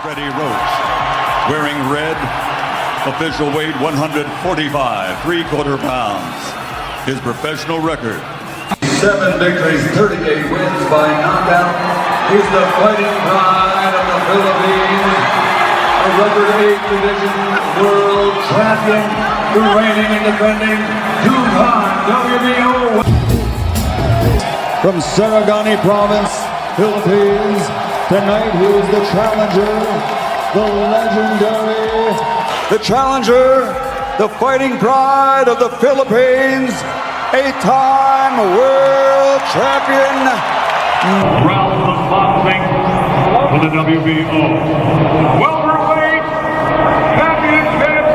Freddie Roach, wearing red, official weight 145, 3/4 pounds. His professional record: 7 victories, 38 wins by knockout. He's the fighting pride of the Philippines, a record 8 division world champion, reigning and defending 2-time WBO. From Sarangani Province, Philippines, tonight he is the challenger, the legendary, the challenger, the fighting pride of the Philippines, 8-time world champion. Round of boxing for the WBO welterweight championship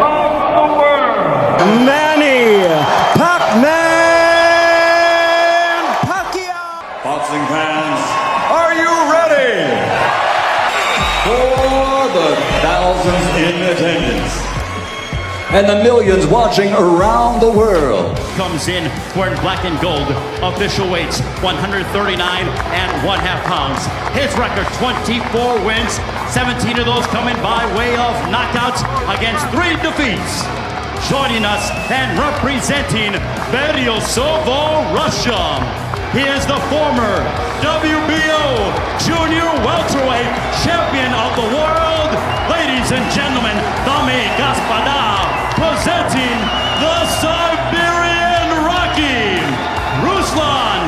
of the world. Manny Pacquiao. Boxing fans, Are you ready? for the thousands in attendance And the millions watching around the world. Comes in wearing black and gold, official weights 139.5 pounds. His record 24 wins, 17 of those coming by way of knockouts against 3 defeats. Joining us and representing Beriosovo, Russia. He is the former WBO Junior Welterweight Champion of the world. Ladies and gentlemen, Dame Gaspada, presenting the Siberian Rocky, Ruslan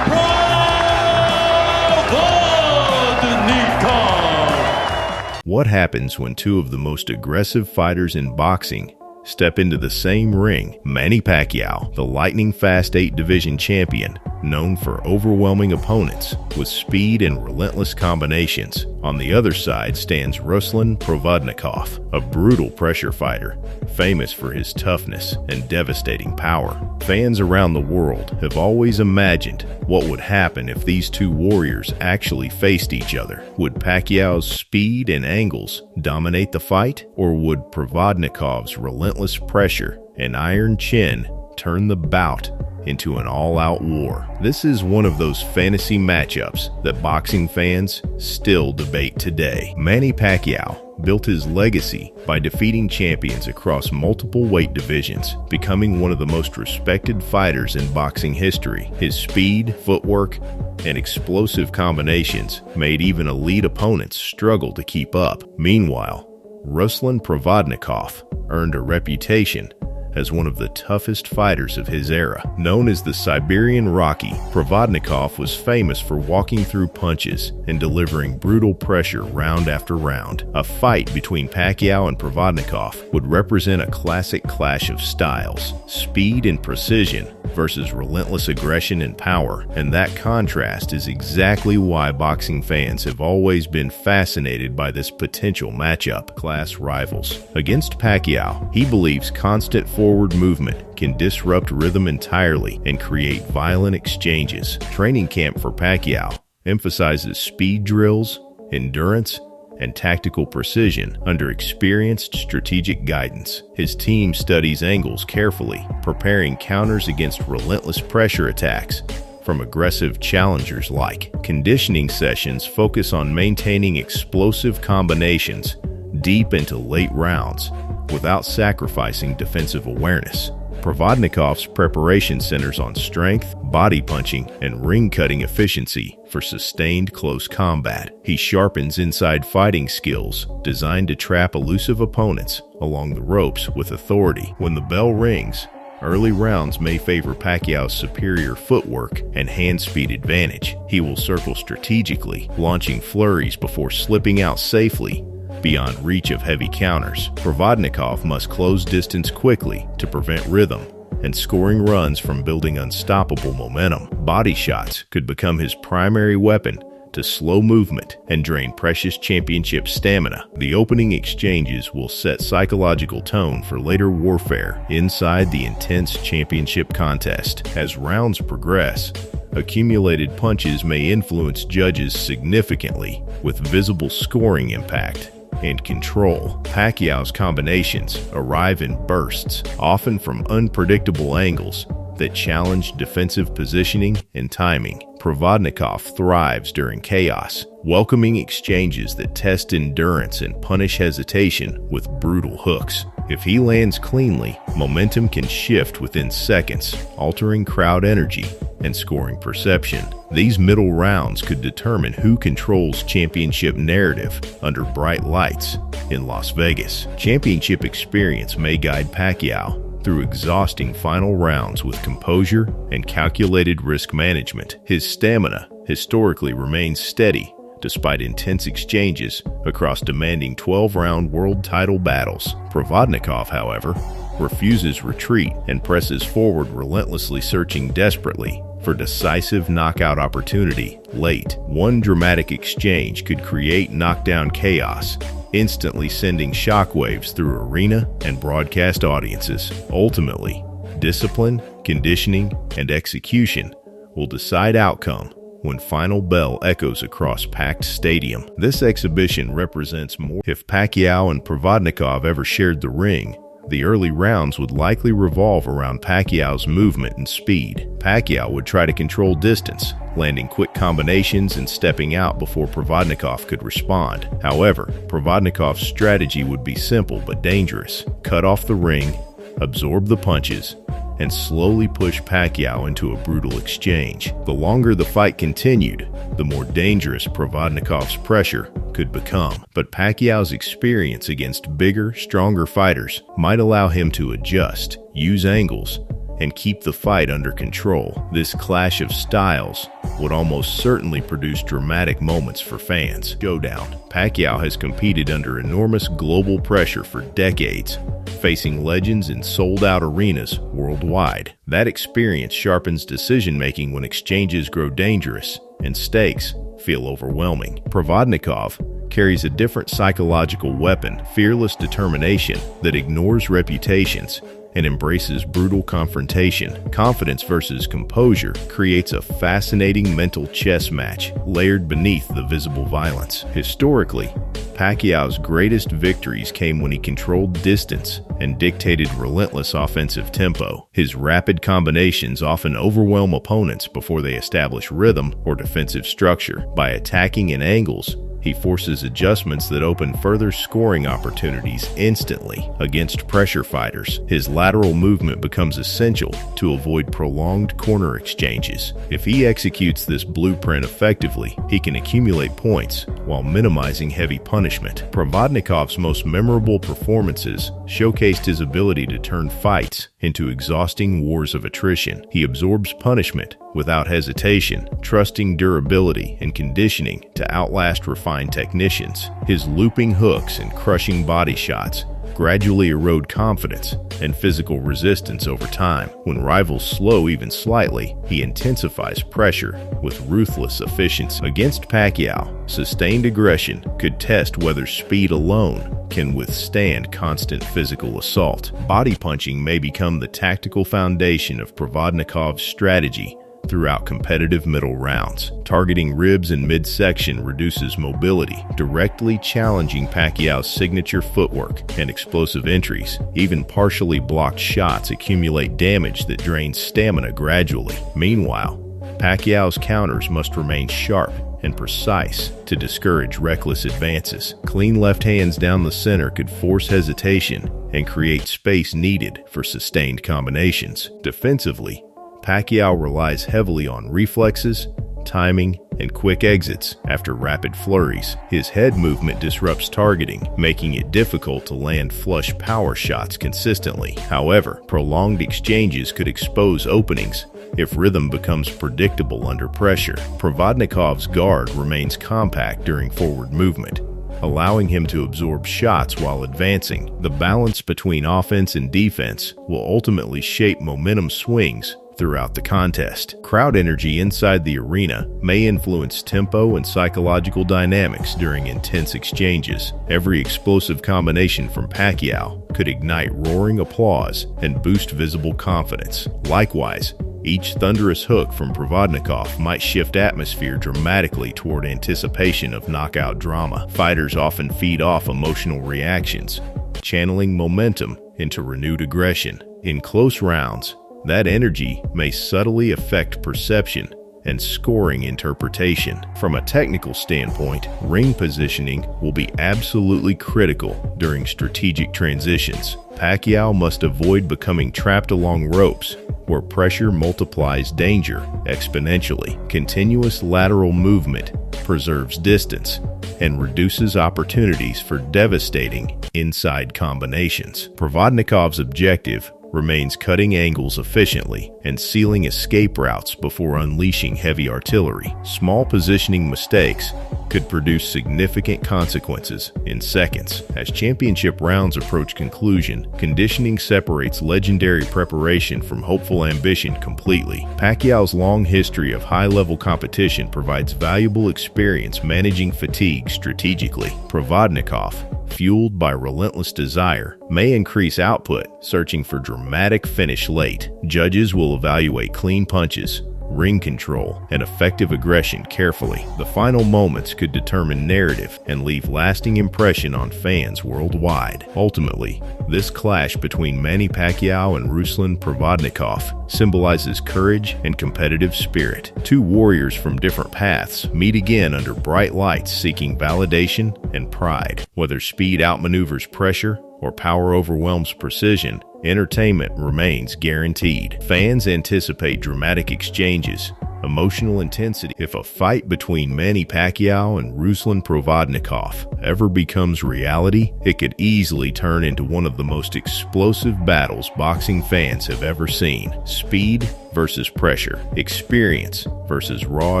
Provodnikov. What happens when two of the most aggressive fighters in boxing step into the same ring? Manny Pacquiao, the lightning-fast 8-division champion, known for overwhelming opponents with speed and relentless combinations. On the other side stands Ruslan Provodnikov, a brutal pressure fighter, famous for his toughness and devastating power. Fans around the world have always imagined what would happen if these two warriors actually faced each other. Would Pacquiao's speed and angles dominate the fight, or would Provodnikov's relentless pressure and iron chin turn the bout into an all-out war? This is one of those fantasy matchups that boxing fans still debate today. Manny Pacquiao built his legacy by defeating champions across multiple weight divisions, becoming one of the most respected fighters in boxing history. His speed, footwork, and explosive combinations made even elite opponents struggle to keep up. Meanwhile, Ruslan Provodnikov earned a reputation as one of the toughest fighters of his era. Known as the Siberian Rocky, Provodnikov was famous for walking through punches and delivering brutal pressure round after round. A fight between Pacquiao and Provodnikov would represent a classic clash of styles, speed and precision versus relentless aggression and power, and that contrast is exactly why boxing fans have always been fascinated by this potential matchup. Class rivals. Against Pacquiao, he believes constant forward movement can disrupt rhythm entirely and create violent exchanges. Training camp for Pacquiao emphasizes speed drills, endurance, and tactical precision under experienced strategic guidance. His team studies angles carefully, preparing counters against relentless pressure attacks from aggressive challengers like. Conditioning sessions focus on maintaining explosive combinations deep into late rounds without sacrificing defensive awareness. Provodnikov's preparation centers on strength, body punching, and ring-cutting efficiency for sustained close combat. He sharpens inside fighting skills designed to trap elusive opponents along the ropes with authority. When the bell rings, early rounds may favor Pacquiao's superior footwork and hand speed advantage. He will circle strategically, launching flurries before slipping out safely beyond reach of heavy counters. Provodnikov must close distance quickly to prevent rhythm and scoring runs from building unstoppable momentum. Body shots could become his primary weapon to slow movement and drain precious championship stamina. The opening exchanges will set psychological tone for later warfare inside the intense championship contest. As rounds progress, accumulated punches may influence judges significantly with visible scoring impact and control. Pacquiao's combinations arrive in bursts, often from unpredictable angles that challenge defensive positioning and timing. Provodnikov thrives during chaos, welcoming exchanges that test endurance and punish hesitation with brutal hooks. If he lands cleanly, momentum can shift within seconds, altering crowd energy and scoring perception. These middle rounds could determine who controls championship narrative under bright lights in Las Vegas. Championship experience may guide Pacquiao through exhausting final rounds with composure and calculated risk management. His stamina historically remains steady despite intense exchanges across demanding 12-round world title battles. Provodnikov, however, refuses retreat and presses forward, relentlessly searching desperately for decisive knockout opportunity late. One dramatic exchange could create knockdown chaos, instantly sending shockwaves through arena and broadcast audiences. Ultimately, discipline, conditioning, and execution will decide outcome when final bell echoes across packed stadium. This exhibition represents more. If Pacquiao and Provodnikov ever shared the ring, the early rounds would likely revolve around Pacquiao's movement and speed. Pacquiao would try to control distance, landing quick combinations and stepping out before Provodnikov could respond. However, Provodnikov's strategy would be simple but dangerous. Cut off the ring, absorb the punches, and slowly push Pacquiao into a brutal exchange. The longer the fight continued, the more dangerous Provodnikov's pressure could become. But Pacquiao's experience against bigger, stronger fighters might allow him to adjust, use angles, and keep the fight under control. This clash of styles would almost certainly produce dramatic moments for fans. Showdown. Pacquiao has competed under enormous global pressure for decades, facing legends in sold-out arenas worldwide. That experience sharpens decision-making when exchanges grow dangerous and stakes feel overwhelming. Provodnikov carries a different psychological weapon, fearless determination that ignores reputations and embraces brutal confrontation. Confidence versus composure creates a fascinating mental chess match layered beneath the visible violence. Historically, Pacquiao's greatest victories came when he controlled distance and dictated relentless offensive tempo. His rapid combinations often overwhelm opponents before they establish rhythm or defensive structure. By attacking in angles, he forces adjustments that open further scoring opportunities instantly. Against pressure fighters, his lateral movement becomes essential to avoid prolonged corner exchanges. If he executes this blueprint effectively, he can accumulate points while minimizing heavy punishment. Provodnikov's most memorable performances showcased his ability to turn fights into exhausting wars of attrition. He absorbs punishment without hesitation, trusting durability and conditioning to outlast refined technicians. His looping hooks and crushing body shots gradually erode confidence and physical resistance over time. When rivals slow even slightly, he intensifies pressure with ruthless efficiency. Against Pacquiao, sustained aggression could test whether speed alone can withstand constant physical assault. Body punching may become the tactical foundation of Provodnikov's strategy throughout competitive middle rounds. Targeting ribs and midsection reduces mobility, directly challenging Pacquiao's signature footwork and explosive entries. Even partially blocked shots accumulate damage that drains stamina gradually. Meanwhile, Pacquiao's counters must remain sharp and precise to discourage reckless advances. Clean left hands down the center could force hesitation and create space needed for sustained combinations. Defensively, Pacquiao relies heavily on reflexes, timing, and quick exits after rapid flurries. His head movement disrupts targeting, making it difficult to land flush power shots consistently. However, prolonged exchanges could expose openings if rhythm becomes predictable under pressure. Provodnikov's guard remains compact during forward movement, allowing him to absorb shots while advancing. The balance between offense and defense will ultimately shape momentum swings throughout the contest. Crowd energy inside the arena may influence tempo and psychological dynamics during intense exchanges. Every explosive combination from Pacquiao could ignite roaring applause and boost visible confidence. Likewise, each thunderous hook from Provodnikov might shift atmosphere dramatically toward anticipation of knockout drama. Fighters often feed off emotional reactions, channeling momentum into renewed aggression. In close rounds, that energy may subtly affect perception and scoring interpretation. From a technical standpoint, ring positioning will be absolutely critical during strategic transitions. Pacquiao must avoid becoming trapped along ropes, where pressure multiplies danger exponentially. Continuous lateral movement preserves distance and reduces opportunities for devastating inside combinations. Provodnikov's objective remains cutting angles efficiently and sealing escape routes before unleashing heavy artillery. Small positioning mistakes could produce significant consequences in seconds. As championship rounds approach conclusion, conditioning separates legendary preparation from hopeful ambition completely. Pacquiao's long history of high-level competition provides valuable experience managing fatigue strategically. Provodnikov, fueled by relentless desire, may increase output, searching for dramatic finish late. Judges will evaluate clean punches, ring control, and effective aggression carefully. The final moments could determine narrative and leave lasting impression on fans worldwide. Ultimately, this clash between Manny Pacquiao and Ruslan Provodnikov symbolizes courage and competitive spirit. Two warriors from different paths meet again under bright lights, seeking validation and pride. Whether speed outmaneuvers pressure or power overwhelms precision, entertainment remains guaranteed. Fans anticipate dramatic exchanges, emotional intensity. If a fight between Manny Pacquiao and Ruslan Provodnikov ever becomes reality, it could easily turn into one of the most explosive battles boxing fans have ever seen. Speed versus pressure, experience versus raw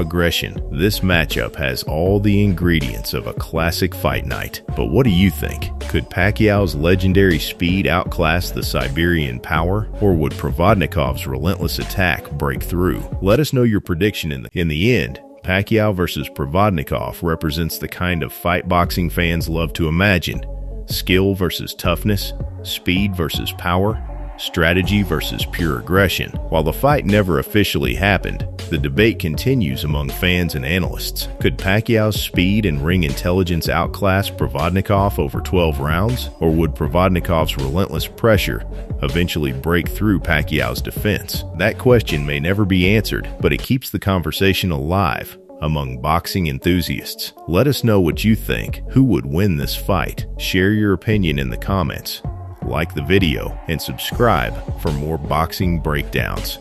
aggression. This matchup has all the ingredients of a classic fight night. But what do you think? Could Pacquiao's legendary speed outclass the Siberian power, or would Provodnikov's relentless attack break through? Let us know your prediction in the end. Pacquiao versus Provodnikov represents the kind of fight boxing fans love to imagine. Skill versus toughness, speed versus power, strategy versus pure aggression. While the fight never officially happened, the debate continues among fans and analysts. Could Pacquiao's speed and ring intelligence outclass Provodnikov over 12 rounds? Or would Provodnikov's relentless pressure eventually break through Pacquiao's defense? That question may never be answered, but it keeps the conversation alive among boxing enthusiasts. Let us know what you think. Who would win this fight? Share your opinion in the comments. Like the video and subscribe for more boxing breakdowns.